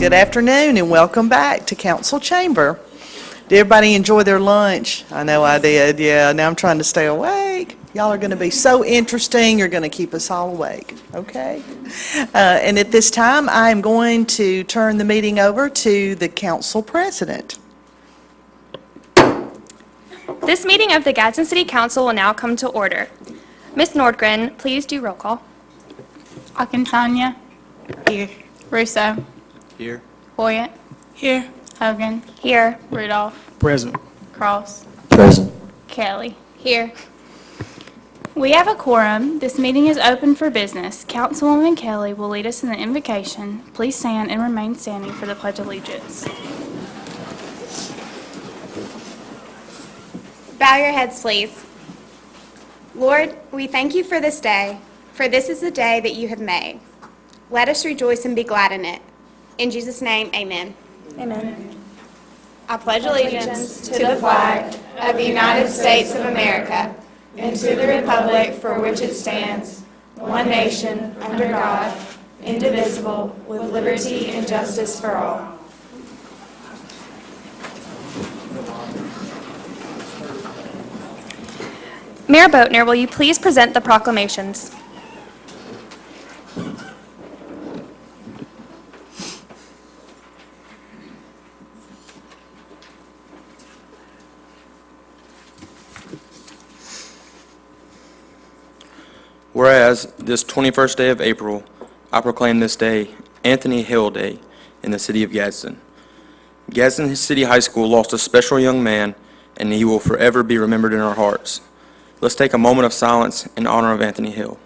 Good afternoon and welcome back to Council Chamber. Did everybody enjoy their lunch? I know I did, yeah. Now I'm trying to stay awake. Y'all are going to be so interesting. You're going to keep us all awake, okay? And at this time, I am going to turn the meeting over to the Council President. This meeting of the Gadsden City Council will now come to order. Ms. Nordgren, please do roll call. Akintanya. Here. Russo. Here. Hoyt. Here. Hogan. Here. Rudolph. Present. Cross. Present. Kelly. Here. We have a quorum. This meeting is open for business. Councilwoman Kelly will lead us in the invocation. Please stand and remain standing for the Pledge of Allegiance. Bow your heads, please. Lord, we thank you for this day, for this is the day that you have made. Let us rejoice and be glad in it. In Jesus' name, amen. Amen. I pledge allegiance to the flag of the United States of America and to the republic for which it stands, one nation, under God, indivisible, with liberty and justice for all. Mayor Boatner, will you please present the proclamations? Whereas this 21st day of April, I proclaim this day Anthony Hill Day in the city of Gadsden. Gadsden City High School lost a special young man, and he will forever be remembered in our hearts. Let's take a moment of silence in honor of Anthony Hill.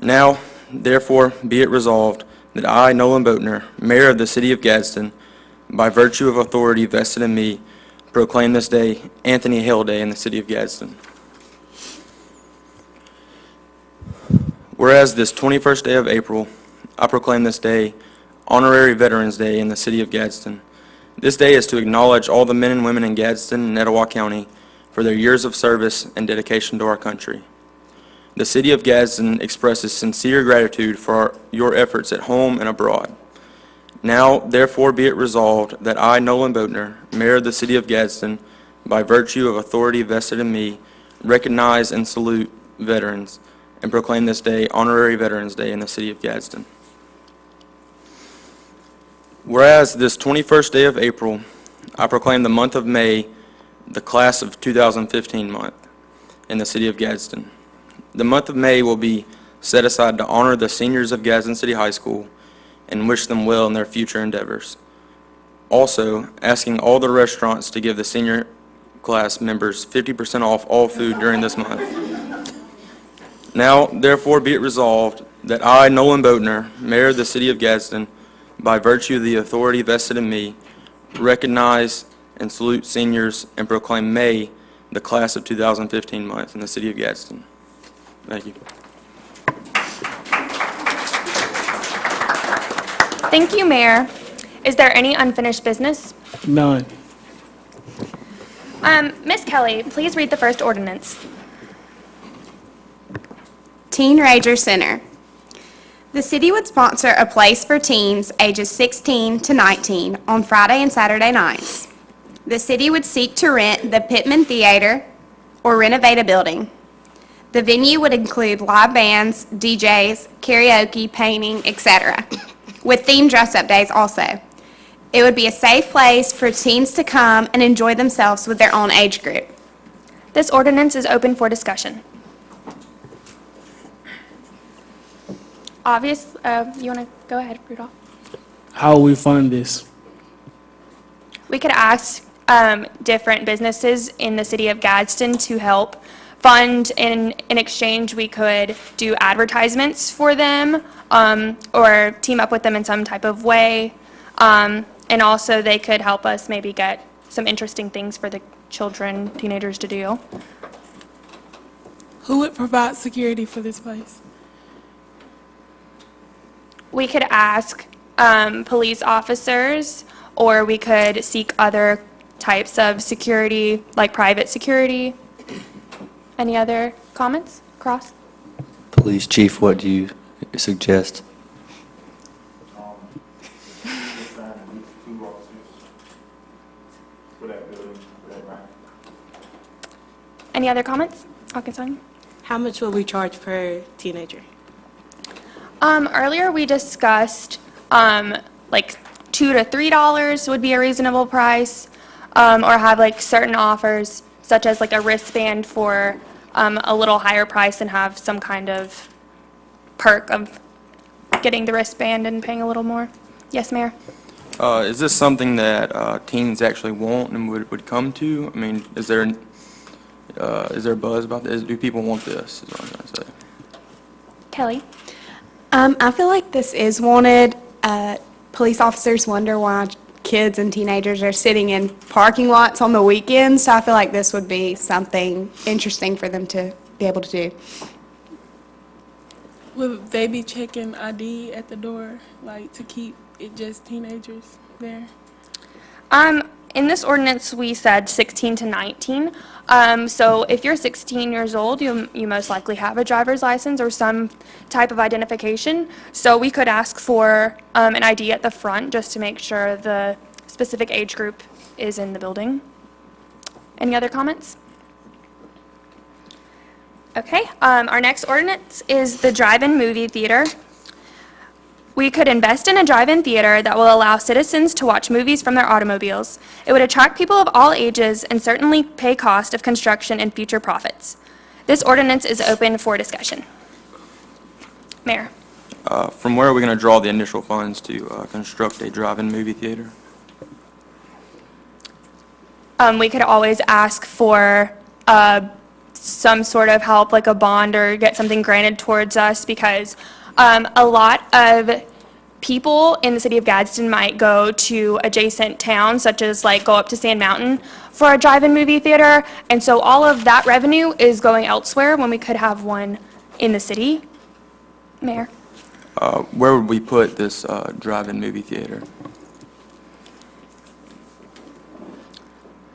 Now, therefore, be it resolved that I, Nolan Boatner, Mayor of the City of Gadsden, by virtue of authority vested in me, proclaim this day Anthony Hill Day in the City of Gadsden. Whereas this 21st day of April, I proclaim this day Honorary Veterans Day in the City of Gadsden. This day is to acknowledge all the men and women in Gadsden and Etowah County for their years of service and dedication to our country. The City of Gadsden expresses sincere gratitude for your efforts at home and abroad. Now, therefore, be it resolved that I, Nolan Boatner, Mayor of the City of Gadsden, by virtue of authority vested in me, recognize and salute veterans and proclaim this day Honorary Veterans Day in the City of Gadsden. Whereas this 21st day of April, I proclaim the month of May the Class of 2015 month in the City of Gadsden. The month of May will be set aside to honor the seniors of Gadsden City High School and wish them well in their future endeavors. Also, asking all the restaurants to give the senior class members 50% off all food during this month. Now, therefore, be it resolved that I, Nolan Boatner, Mayor of the City of Gadsden, by virtue of the authority vested in me, recognize and salute seniors and proclaim May the Class of 2015 month in the City of Gadsden. Thank you. Thank you, Mayor. Is there any unfinished business? None. Ms. Kelly, please read the first ordinance. Teen Rager Center. The city would sponsor a place for teens ages 16 to 19 on Friday and Saturday nights. The city would seek to rent the Pittman Theater or renovate a building. The venue would include live bands, DJs, karaoke, painting, etc., with themed dress-up days also. It would be a safe place for teens to come and enjoy themselves with their own age group. This ordinance is open for discussion. You want to go ahead, Rudolph? How will we fund this? We could ask different businesses in the city of Gadsden to help fund. In exchange, we could do advertisements for them or team up with them in some type of way. And also, they could help us maybe get some interesting things for the children, teenagers to do. Who would provide security for this place? We could ask police officers, or we could seek other types of security, like private security. Any other comments? Cross? Police chief, what do you suggest? Any other comments? Hawkinson? How much will we charge per teenager? Earlier we discussed, like $2 to $3 would be a reasonable price, or have like certain offers, such as like a wristband for, a little higher price and have some kind of perk of getting the wristband and paying a little more. Yes, Mayor? Is this something that teens actually want and would come to? I mean, is there buzz about this? Do people want this, is what I'm trying to say. Kelly? I feel like this is wanted. Police officers wonder why kids and teenagers are sitting in parking lots on the weekends, so I feel like this would be something interesting for them to be able to do. Will they be checking ID at the door, like to keep it just teenagers there? In this ordinance, we said 16 to 19. So if you're 16 years old, you most likely have a driver's license or some type of identification. So we could ask for an ID at the front just to make sure the specific age group is in the building. Any other comments? Okay, our next ordinance is the drive-in movie theater. We could invest in a drive-in theater that will allow citizens to watch movies from their automobiles. It would attract people of all ages and certainly pay cost of construction and future profits. This ordinance is open for discussion. Mayor? From where are we going to draw the initial funds to construct a drive-in movie theater? We could always ask for some sort of help, like a bond, or get something granted towards us, because a lot of people in the city of Gadsden might go to adjacent towns, such as like go up to Sand Mountain for a drive-in movie theater, and so all of that revenue is going elsewhere when we could have one in the city. Mayor? Where would we put this drive-in movie theater?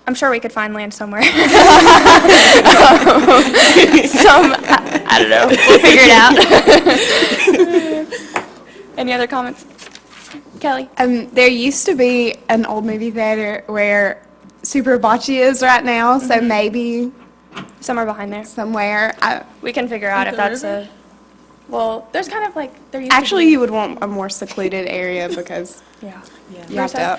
I'm sure we could find land somewhere. I don't know. We'll figure it out. Any other comments? Kelly? There used to be an old movie theater where Super Bocce is right now, so maybe Somewhere behind there. somewhere. We can figure out if that's a, well, there's kind of like, there used to Actually, be. you would want a more secluded area because Yeah. you have to.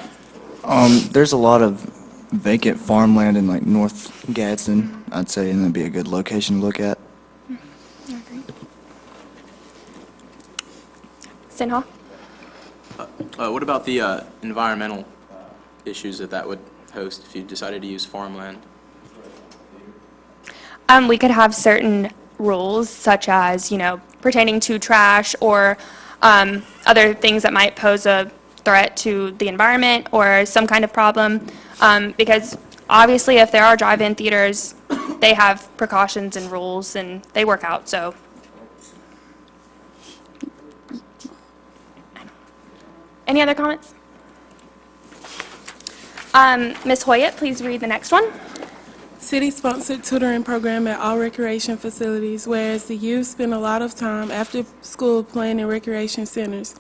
There's a lot of vacant farmland in like North Gadsden, I'd say, and that'd be a good location to look at. Sinha? What about the environmental issues that would host if you decided to use farmland? We could have certain rules, such as, pertaining to trash or other things that might pose a threat to the environment or some kind of problem, because obviously if there are drive-in theaters, they have precautions and rules and they work out, so. Any other comments? Ms. Hoyt, please read the next one. City-sponsored tutoring program at all recreation facilities, whereas the youth spend a lot of time after school playing in recreation centers.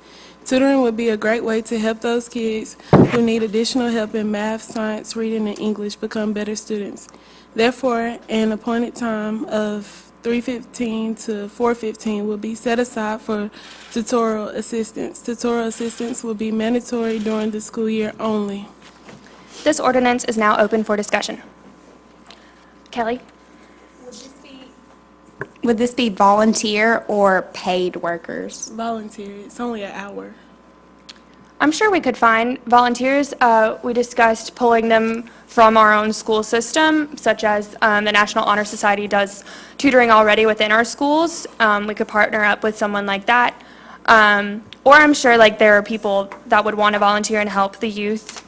Tutoring would be a great way to help those kids who need additional help in math, science, reading, and English become better students. Therefore, an appointed time of 3:15 to 4:15 will be set aside for tutorial assistance. Tutorial assistance will be mandatory during the school year only. This ordinance is now open for discussion. Kelly? Would this be volunteer or paid workers? Volunteer, it's only an hour. I'm sure we could find volunteers. We discussed pulling them from our own school system, such as the National Honor Society does tutoring already within our schools. We could partner up with someone like that. Or I'm sure like there are people that would want to volunteer and help the youth.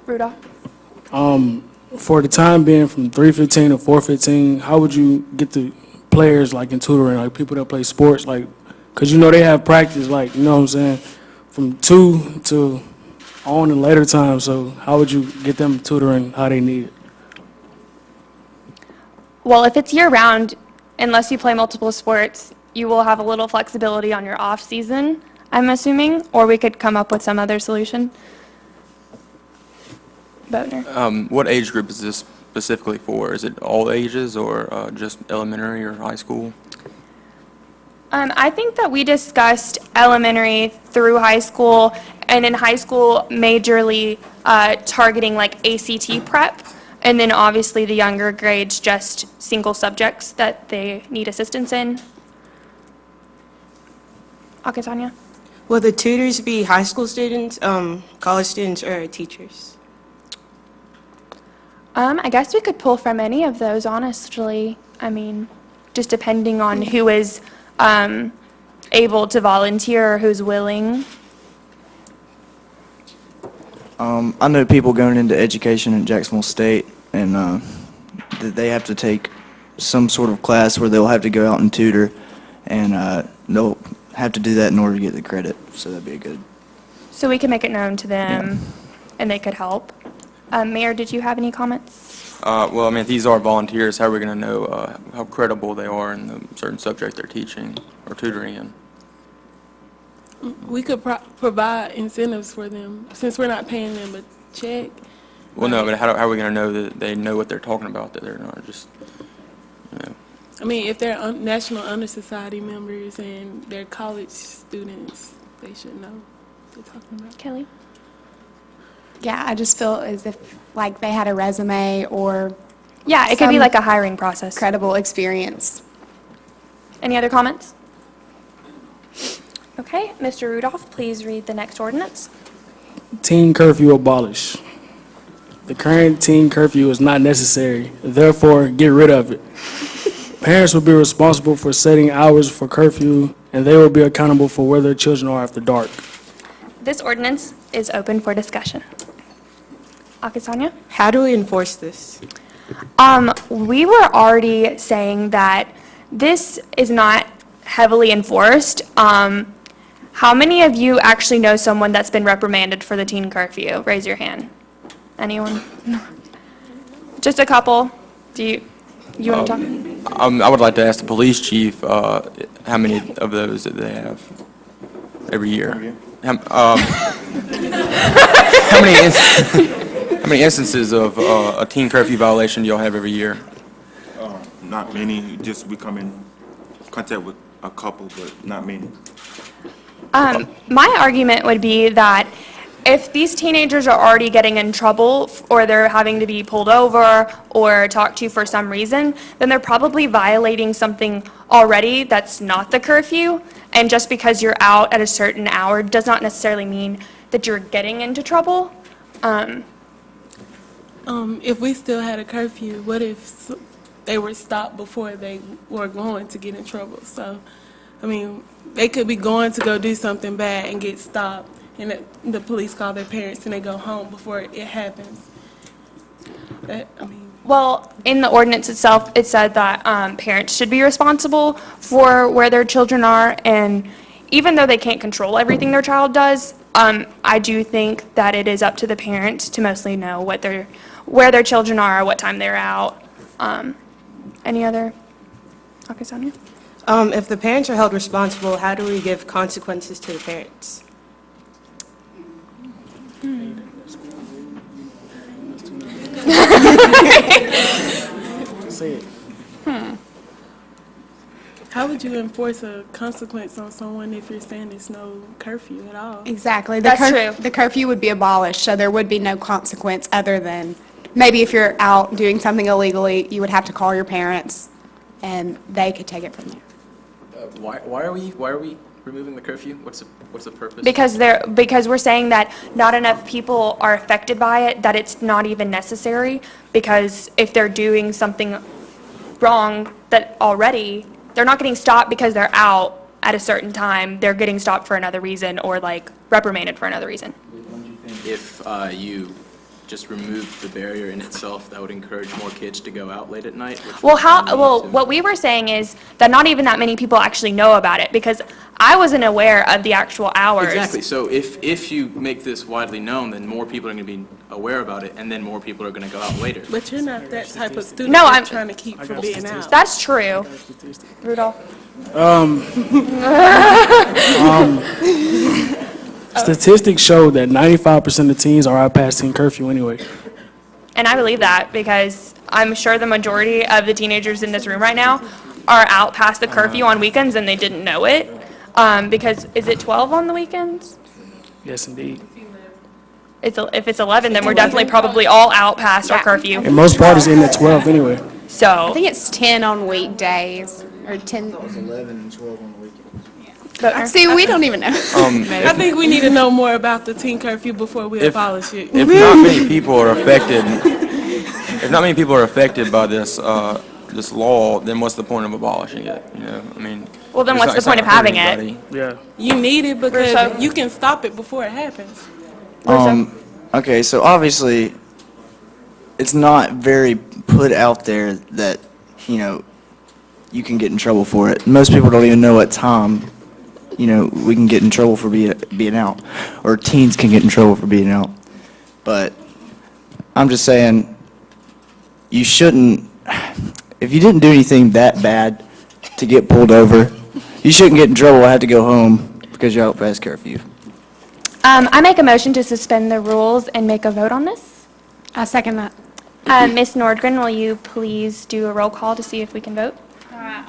Rudolph? For the time being, from 3:15 to 4:15, how would you get the players like in tutoring, like people that play sports, like, cause they have practice, like, you know what I'm saying, from 2 to on in later times. So how would you get them tutoring how they need it? Well, if it's year-round, unless you play multiple sports, you will have a little flexibility on your off-season, I'm assuming, or we could come up with some other solution. Boatner? What age group is this specifically for? Is it all ages or just elementary or high school? I think that we discussed elementary through high school, and in high school, majorly targeting like ACT prep, and then obviously the younger grades, just single subjects that they need assistance in. Okay, Tanya? Will the tutors be high school students, college students, or teachers? I guess we could pull from any of those, honestly. I mean, just depending on who is able to volunteer or who's willing. I know people going into education in Jacksonville State, and that they have to take some sort of class where they'll have to go out and tutor, and they'll have to do that in order to get the credit, so that'd be a good. So we can make it known to them, Yeah. and they could help. Mayor, did you have any comments? Well, I mean, if these are volunteers, how are we going to know how credible they are in the certain subject they're teaching or tutoring in? We could provide incentives for them, since we're not paying them a check. Well, no, but how are we going to know that they know what they're talking about, that they're not just, you know? I mean, if they're National Honor Society members and they're college students, they should know what they're talking about. Kelly? Yeah, I just feel as if, like, they had a resume or Yeah, it could be Some like a hiring process. credible experience. Any other comments? Okay, Mr. Rudolph, please read the next ordinance. Teen curfew abolished. The current teen curfew is not necessary, therefore get rid of it. Parents will be responsible for setting hours for curfew, and they will be accountable for where their children are after dark. This ordinance is open for discussion. Akasanya? How do we enforce this? We were already saying that this is not heavily enforced. How many of you actually know someone that's been reprimanded for the teen curfew? Raise your hand. Anyone? Just a couple? Do you want to talk? I would like to ask the police chief how many of those that they have every year. How many instances of a teen curfew violation do y'all have every year? Not many, just we come in contact with a couple, but not many. My argument would be that if these teenagers are already getting in trouble or they're having to be pulled over or talked to for some reason, then they're probably violating something already that's not the curfew. And just because you're out at a certain hour does not necessarily mean that you're getting into trouble. If we still had a curfew, what if they were stopped before they were going to get in trouble? So, I mean, they could be going to go do something bad and get stopped, and the police call their parents and they go home before it happens. Well, in the ordinance itself, it said that parents should be responsible for where their children are, and even though they can't control everything their child does, I do think that it is up to the parents to mostly know where their children are, what time they're out. Any other? Okay, Sonia? If the parents are held responsible, how do we give consequences to the parents? Say it. How would you enforce a consequence on someone if you're saying there's no curfew at all? Exactly. That's true. The curfew would be abolished, so there would be no consequence other than maybe if you're out doing something illegally, you would have to call your parents, and they could take it from there. Why are we removing the curfew? What's the purpose? Because we're saying that not enough people are affected by it, that it's not even necessary, because if they're doing something wrong that already, they're not getting stopped because they're out at a certain time, they're getting stopped for another reason or like reprimanded for another reason. If you just removed the barrier in itself, that would encourage more kids to go out late at night? What we were saying is that not even that many people actually know about it, because I wasn't aware of the actual hours. Exactly. So if you make this widely known, then more people are going to be aware about it, and then more people are going to go out later. But you're not that type of student No, that's I'm trying to keep from being out. That's true. Rudolph? Statistics show that 95% of teens are out past teen curfew anyway. And I believe that because I'm sure the majority of the teenagers in this room right now are out past the curfew on weekends and they didn't know it. Because, is it 12 on the weekends? Yes, indeed. If it's 11, then we're definitely probably all out past our curfew. And most parties end at 12 anyway. I So, think it's 10 on weekdays, or 10. 11 and 12 on the weekend. See, we don't even know. I think we need to know more about the teen curfew before we abolish it. If not many people are affected, by this, this law, then what's the point of abolishing it, you know? I mean. well, then it's what's not- the it's point not of having hurting it? anybody. Yeah. You need it because Russo? you can stop it before it happens. Okay, so obviously, it's not very put out there that, you know, you can get in trouble for it. Most people don't even know what time, you know, we can get in trouble for being out, or teens can get in trouble for being out. But I'm just saying, you shouldn't, if you didn't do anything that bad to get pulled over, you shouldn't get in trouble and have to go home because you're out past curfew. I make a motion to suspend the rules and make a vote on this. I second that. Ms. Nordgren, will you please do a roll call to see if we can vote? All right,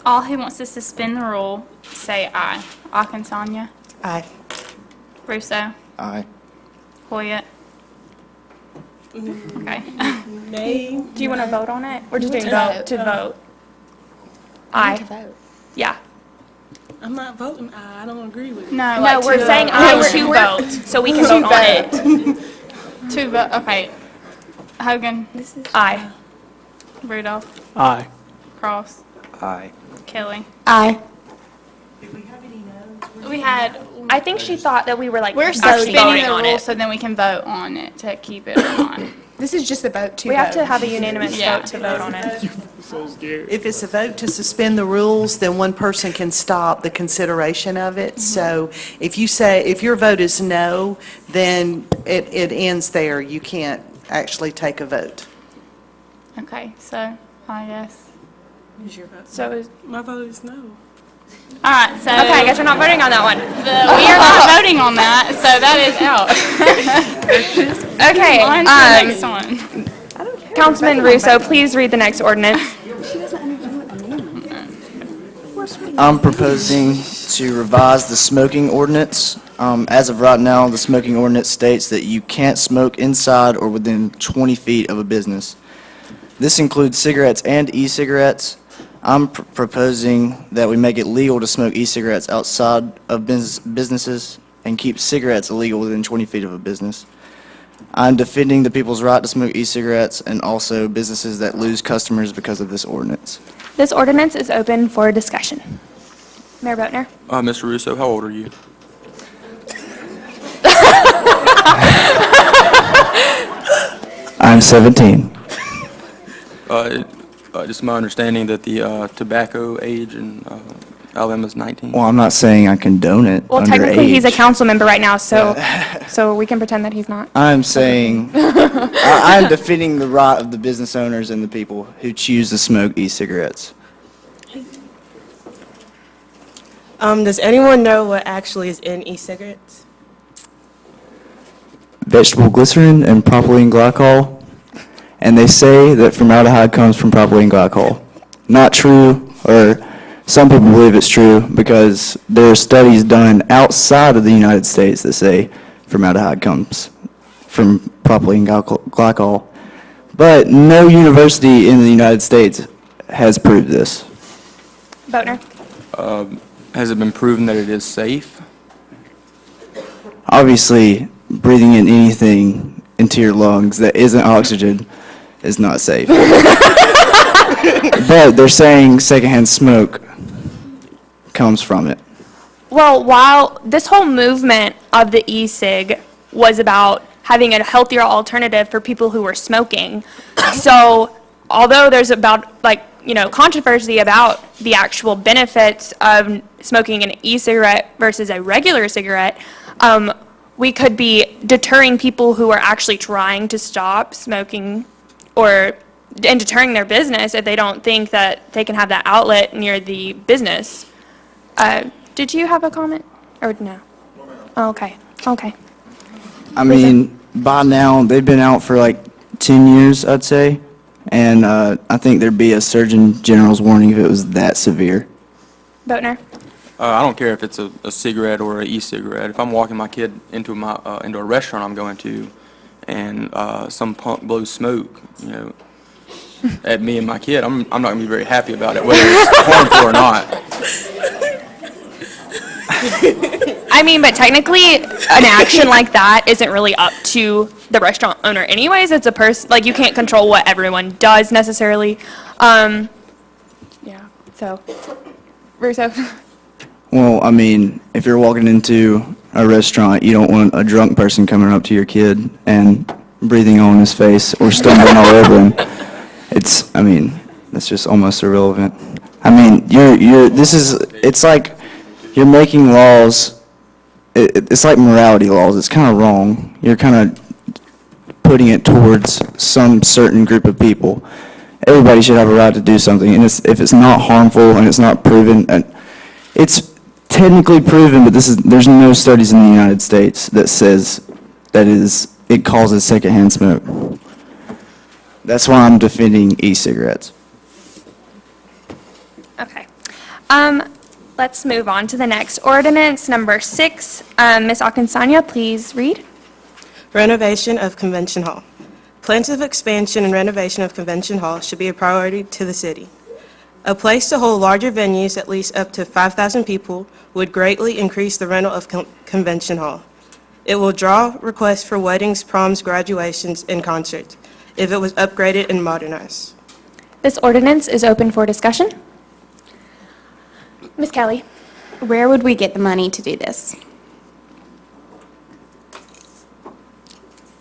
all who wants to suspend the rule, say aye. Akinsanya, Aye. Russo, Aye. Hoyt. Okay. Nay. Do you want to vote on it? We're just doing vote to vote. Aye. Yeah. I'm not voting aye. I don't agree with it. No, No, like we're to- saying aye to vote, so we can vote on it. To vote, okay. Hogan, Aye. Rudolph, Aye. Cross, Aye. Kelly. Aye. We had, I think she thought that we were like we're actually suspending voting the on rule it. so then we can vote on it to keep it or not. This is just a vote to We have to vote. have a unanimous Yeah. vote to vote on it. If it's a vote to suspend the rules, then one person can stop the consideration of it. So if you say, if your vote is no, then it ends there. You can't actually take a vote. Okay, so I guess. So, My vote is no. All right, so. okay, I guess we're not voting on that one. We are not voting on that, so that is out. Okay, On to the next one. Councilman Russo, please read the next ordinance. I'm proposing to revise the smoking ordinance. As of right now, the smoking ordinance states that you can't smoke inside or within 20 feet of a business. This includes cigarettes and e-cigarettes. I'm proposing that we make it legal to smoke e-cigarettes outside of businesses and keep cigarettes illegal within 20 feet of a business. I'm defending the people's right to smoke e-cigarettes and also businesses that lose customers because of this ordinance. This ordinance is open for discussion. Mayor Boatner? Mr. Russo, how old are you? I'm 17. Just my understanding that the tobacco age in Alabama is 19. Well, I'm not saying I condone it Well, technically, he's a underage. council member right now, so we can pretend that he's not. I'm saying, I'm defending the right of the business owners and the people who choose to smoke e-cigarettes. Does anyone know what actually is in e-cigarettes? Vegetable glycerin and propylene glycol, and they say that formaldehyde comes from propylene glycol. Not true, or some people believe it's true because there are studies done outside of the United States that say formaldehyde comes from propylene glycol. But no university in the United States has proved this. Boatner? Has it been proven that it is safe? Obviously, breathing in anything into your lungs that isn't oxygen is not safe. But they're saying secondhand smoke comes from it. Well, while this whole movement of the e-cig was about having a healthier alternative for people who were smoking, so although there's controversy about the actual benefits of smoking an e-cigarette versus a regular cigarette, we could be deterring people who are actually trying to stop smoking and deterring their business if they don't think that they can have that outlet near the business. Did you have a comment? Or no? Oh, okay. I mean, by now, they've been out for like 10 years, I'd say. And I think there'd be a Surgeon General's warning if it was that severe. Boatner? I don't care if it's a cigarette or an e-cigarette. If I'm walking my kid into a restaurant I'm going to, and some punk blows smoke, at me and my kid, I'm not going to be very happy about it, whether it's harmful or not. I mean, but technically, an action like that isn't really up to the restaurant owner anyways. It's a person, like, you can't control what everyone does necessarily. Yeah, so, Russo? Well, I mean, if you're walking into a restaurant, you don't want a drunk person coming up to your kid and breathing on his face or stumbling all over him. That's just almost irrelevant. I mean, it's like you're making laws, it's like morality laws. It's kind of wrong. You're kind of putting it towards some certain group of people. Everybody should have a right to do something, and if it's not harmful and it's not proven, and it's technically proven, but there's no studies in the United States that says it causes secondhand smoke. That's why I'm defending e-cigarettes. Okay. Let's move on to the next ordinance, number 6. Ms. Akinsanya, please read. Renovation of Convention Hall. Plans of expansion and renovation of Convention Hall should be a priority to the city. A place to hold larger venues, at least up to 5,000 people, would greatly increase the rental of Convention Hall. It will draw requests for weddings, proms, graduations, and concerts if it was upgraded and modernized. This ordinance is open for discussion. Ms. Kelly? Where would we get the money to do this?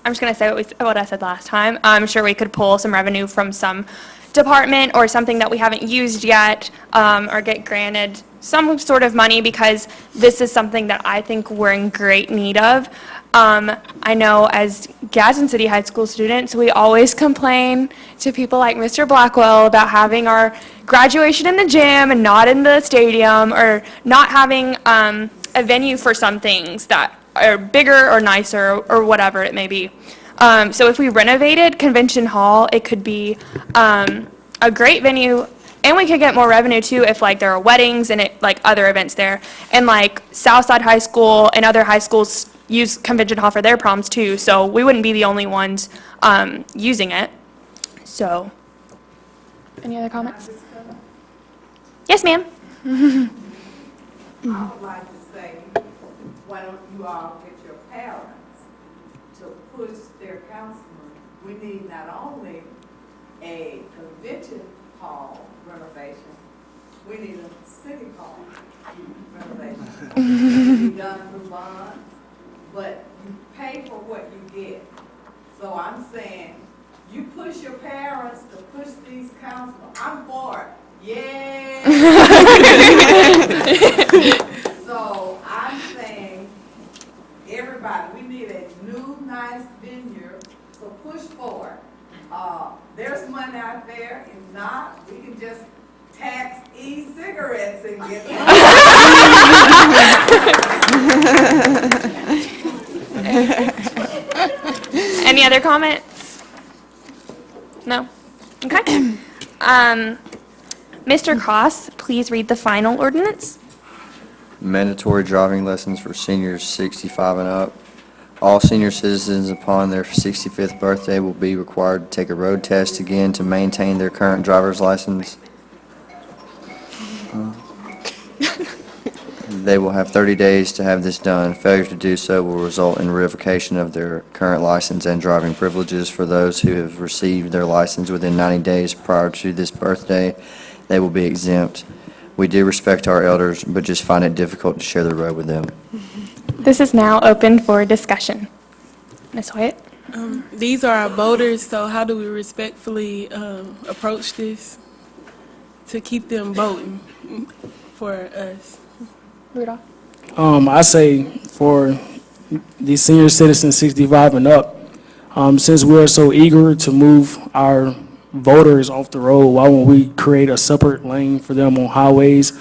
I'm just going to say what I said last time. I'm sure we could pull some revenue from some department or something that we haven't used yet, or get granted some sort of money, because this is something that I think we're in great need of. I know as Gadsden City High School students, we always complain to people like Mr. Blackwell about having our graduation in the gym and not in the stadium, or not having a venue for some things that are bigger or nicer or whatever it may be. So if we renovated Convention Hall, it could be a great venue, and we could get more revenue too if like there are weddings and other events there. And like Southside High School and other high schools use Convention Hall for their proms too, so we wouldn't be the only ones using it. So, any other comments? Yes, ma'am. I would like to say, why don't you all get your parents to push their councilman? We need not only a convention hall renovation, we need a city hall renovation. It can be done through bonds, but you pay for what you get. So I'm saying, you push your parents to push these councilmen. I'm for it. Yeah. So I'm saying, everybody, we need a new, nice venue, so push for it. There's money out there. If not, we can just tax e-cigarettes and get them. Any other comments? No? Okay. Mr. Cross, please read the final ordinance. Mandatory driving lessons for seniors 65 and up. All senior citizens upon their 65th birthday will be required to take a road test again to maintain their current driver's license. They will have 30 days to have this done. Failure to do so will result in revocation of their current license and driving privileges. For those who have received their license within 90 days prior to this birthday, they will be exempt. We do respect our elders, but just find it difficult to share the road with them. This is now open for discussion. Ms. Hoyt? These are our voters, so how do we respectfully approach this to keep them voting for us? Rudolph? I say for the senior citizens 65 and up, since we are so eager to move our voters off the road, why won't we create a separate lane for them on highways?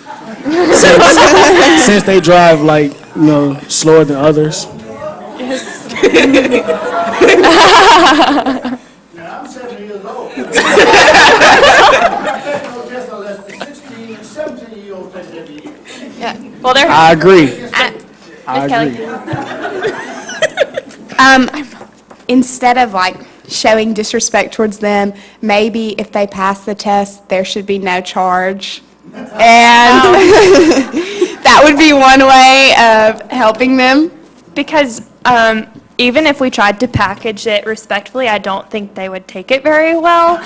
Since they drive slower than others. Now, I'm 70 years old. I'm not taking no test unless the 16 and 17-year-olds take it every year. Yeah. Well, they're. I agree. Ms. I Kelly. agree. Instead of like showing disrespect towards them, maybe if they pass the test, there should be no charge. And that would be one way of helping them. Because even if we tried to package it respectfully, I don't think they would take it very well.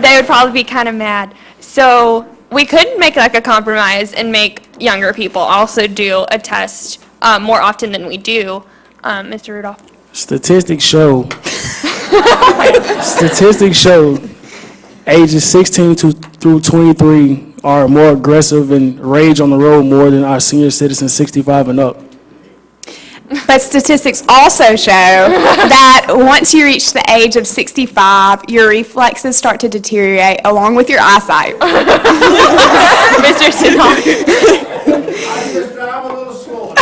They would probably be kind of mad. So we could make like a compromise and make younger people also do a test more often than we do. Mr. Rudolph? Statistics show ages 16 through 23 are more aggressive and rage on the road more than our senior citizens 65 and up. But statistics also show that once you reach the age of 65, your reflexes start to deteriorate along with your eyesight. Mr. Sinha? I just drive a little slower.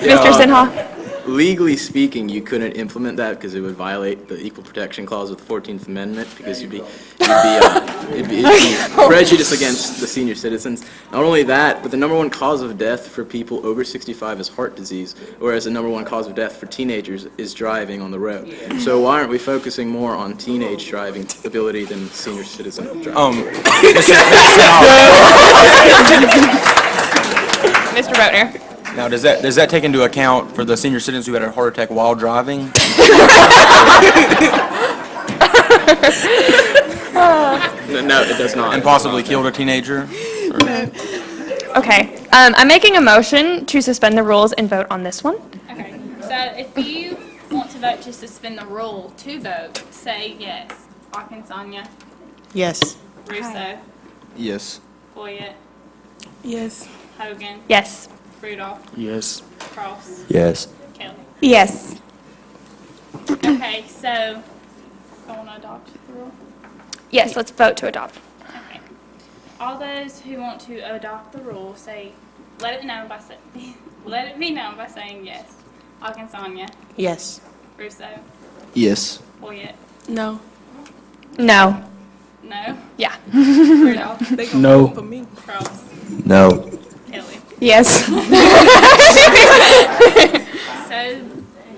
Mr. Sinha? Legally speaking, you couldn't implement that because it would violate the Equal Protection Clause of the 14th Amendment because it'd be prejudice against the senior citizens. Not only that, but the #1 cause of death for people over 65 is heart disease, whereas the #1 cause of death for teenagers is driving on the road. So why aren't we focusing more on teenage driving ability than senior citizen driving? Mr. Boatner? Now, does that take into account for the senior citizens who had a heart attack while driving? No, it does not. And possibly killed a teenager? Okay. I'm making a motion to suspend the rules and vote on this one. Okay, so if you want to vote to suspend the rule to vote, say yes. Akinsanya, Yes. Russo, Yes. Foyett, Yes. Hogan, Yes. Rudolph, Yes. Cross, Yes. Kelly. Yes. Okay, so, I want to adopt the rule? Yes, let's vote to adopt. Okay. All those who want to adopt the rule say, let it be known by saying yes. Akinsanya, Yes. Russo, Yes. Foyett, No. No. no, Yeah. Rudolph, They gonna No. vote for me. Cross, No. Kelly. Yes. So,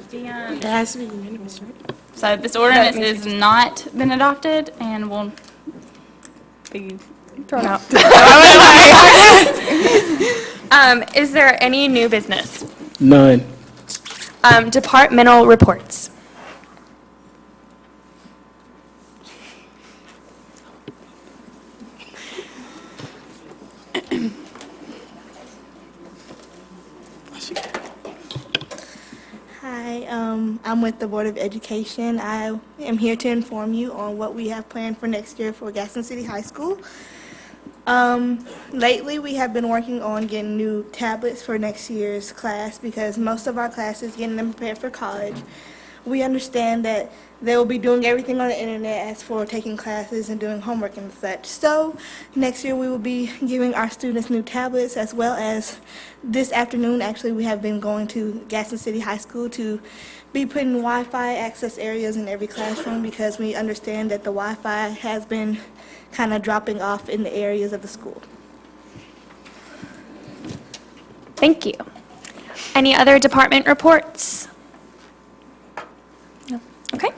the, It has to be unanimous, right? so this ordinance has not been adopted and will be Thrown out. Is there any new business? None. Departmental reports. Hi, I'm with the Board of Education. I am here to inform you on what we have planned for next year for Gadsden City High School. Lately, we have been working on getting new tablets for next year's class because most of our classes getting them prepared for college. We understand that they will be doing everything on the internet as for taking classes and doing homework and such. So next year we will be giving our students new tablets, as well as this afternoon actually we have been going to Gadsden City High School to be putting Wi-Fi access areas in every classroom because we understand that the Wi-Fi has been kind of dropping off in the areas of the school. Thank you. Any other department reports? No. Okay.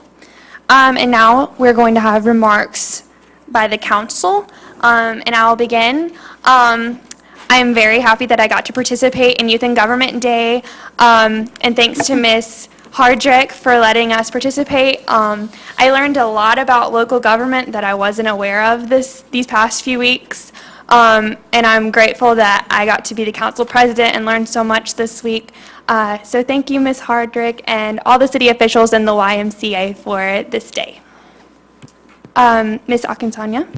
And now we're going to have remarks by the council, and I'll begin. I'm very happy that I got to participate in Youth and Government Day, and thanks to Ms. Hardrick for letting us participate. I learned a lot about local government that I wasn't aware of these past few weeks, and I'm grateful that I got to be the council president and learn so much this week. So thank you, Ms. Hardrick, and all the city officials and the YMCA for this day. Ms. Akinsanya?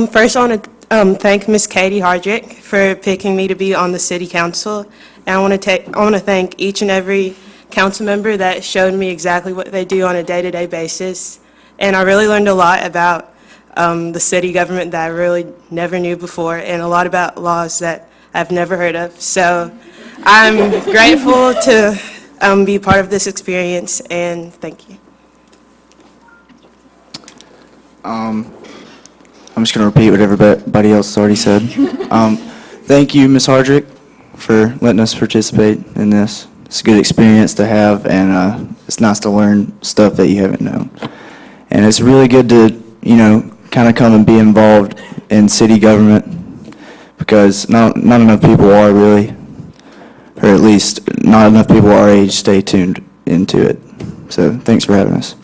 First, I want to thank Ms. Katie Hardrick for picking me to be on the city council. And I want to thank each and every council member that showed me exactly what they do on a day-to-day basis. And I really learned a lot about the city government that I really never knew before, and a lot about laws that I've never heard of. So I'm grateful to be part of this experience, and thank you. I'm just going to repeat what everybody else already said. Thank you, Ms. Hardrick, for letting us participate in this. It's a good experience to have, and it's nice to learn stuff that you haven't known. And it's really good to, kind of come and be involved in city government, because not enough people are really, or at least not enough people our age stay tuned into it. So thanks for having us.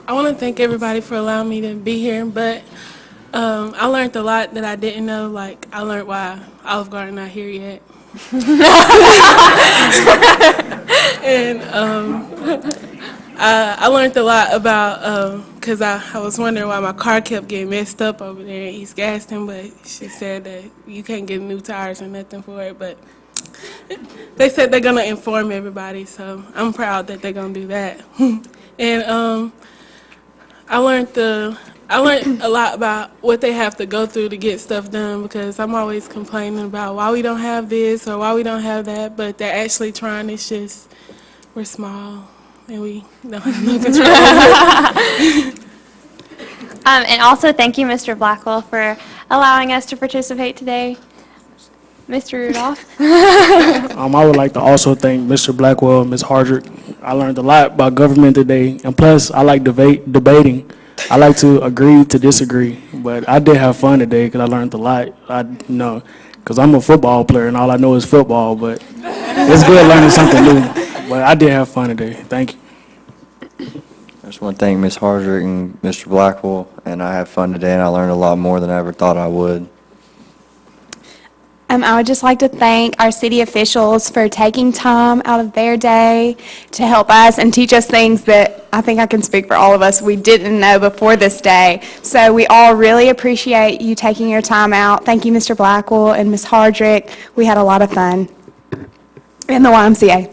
I want to thank everybody for allowing me to be here, but I learned a lot that I didn't know. Like, I learned why Olive Garden not here yet. And I learned a lot about, because I was wondering why my car kept getting messed up over there in East Gadsden, but she said that you can't get new tires or nothing for it, but they said they're going to inform everybody, so I'm proud that they're going to do that. And I learned a lot about what they have to go through to get stuff done, because I'm always complaining about why we don't have this or why we don't have that, but they're actually trying. It's just we're small and we don't have no control. And also, thank you, Mr. Blackwell, for allowing us to participate today. Mr. Rudolph? I would like to also thank Mr. Blackwell and Ms. Hardrick. I learned a lot about government today, and plus, I like debating. I like to agree to disagree, but I did have fun today because I learned a lot. Because I'm a football player and all I know is football, but it's good learning something new. But I did have fun today. Thank you. I just want to thank Ms. Hardrick and Mr. Blackwell, and I had fun today, and I learned a lot more than I ever thought I would. I would just like to thank our city officials for taking time out of their day to help us and teach us things that I think I can speak for all of us we didn't know before this day. So we all really appreciate you taking your time out. Thank you, Mr. Blackwell and Ms. Hardrick. We had a lot of fun in the YMCA.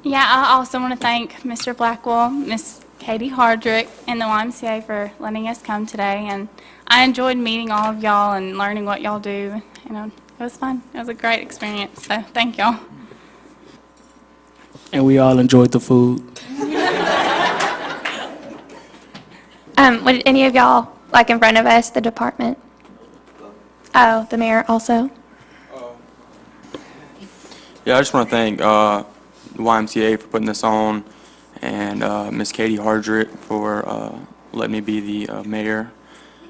Yeah, I also want to thank Mr. Blackwell, Miss Katie Hardrick, and the YMCA for letting us come today. And I enjoyed meeting all of y'all and learning what y'all do. It was fun. It was a great experience. So thank y'all. And we all enjoyed the food. Would any of y'all, like in front of us, the department? Oh, the mayor also? Yeah, I just want to thank the YMCA for putting this on, and Miss Katie Hardrick for letting me be the mayor.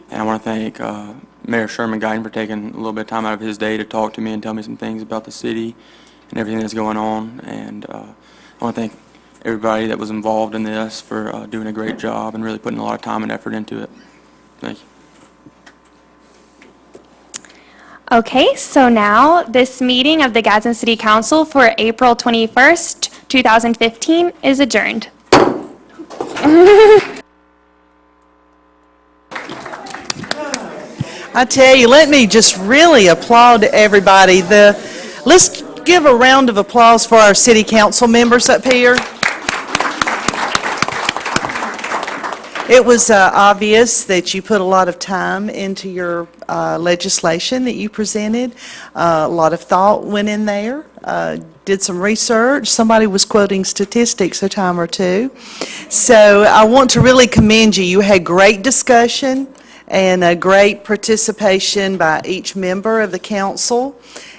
And I want to thank Mayor Sherman Guyton for taking a little bit of time out of his day to talk to me and tell me some things about the city and everything that's going on. And I want to thank everybody that was involved in this for doing a great job and really putting a lot of time and effort into it. Thank you. Okay, so now this meeting of the Gadsden City Council for April 21st, 2015 is adjourned. I tell you, let me just really applaud everybody. Let's give a round of applause for our city council members up here. It was obvious that you put a lot of time into your legislation that you presented. A lot of thought went in there. Did some research. Somebody was quoting statistics a time or two. So I want to really commend you. You had great discussion and a great participation by each member of the council.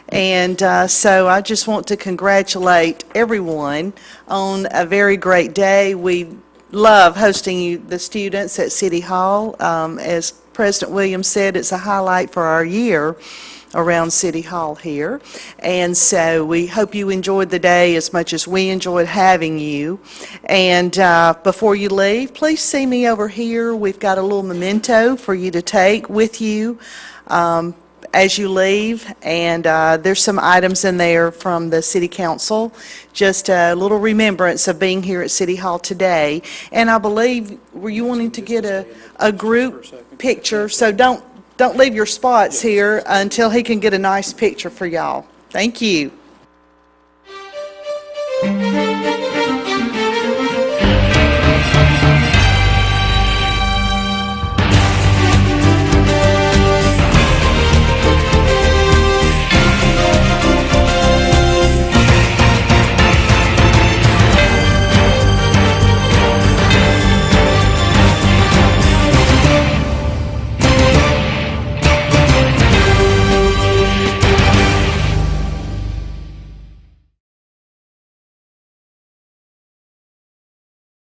And so I just want to congratulate everyone on a very great day. We love hosting the students at City Hall. As President Williams said, it's a highlight for our year around City Hall here. And so we hope you enjoyed the day as much as we enjoyed having you. And before you leave, please see me over here. We've got a little memento for you to take with you as you leave, and there's some items in there from the City Council, just a little remembrance of being here at City Hall today. And I believe, were you wanting to get a group picture? So don't leave your spots here until he can get a nice picture for y'all. Thank you.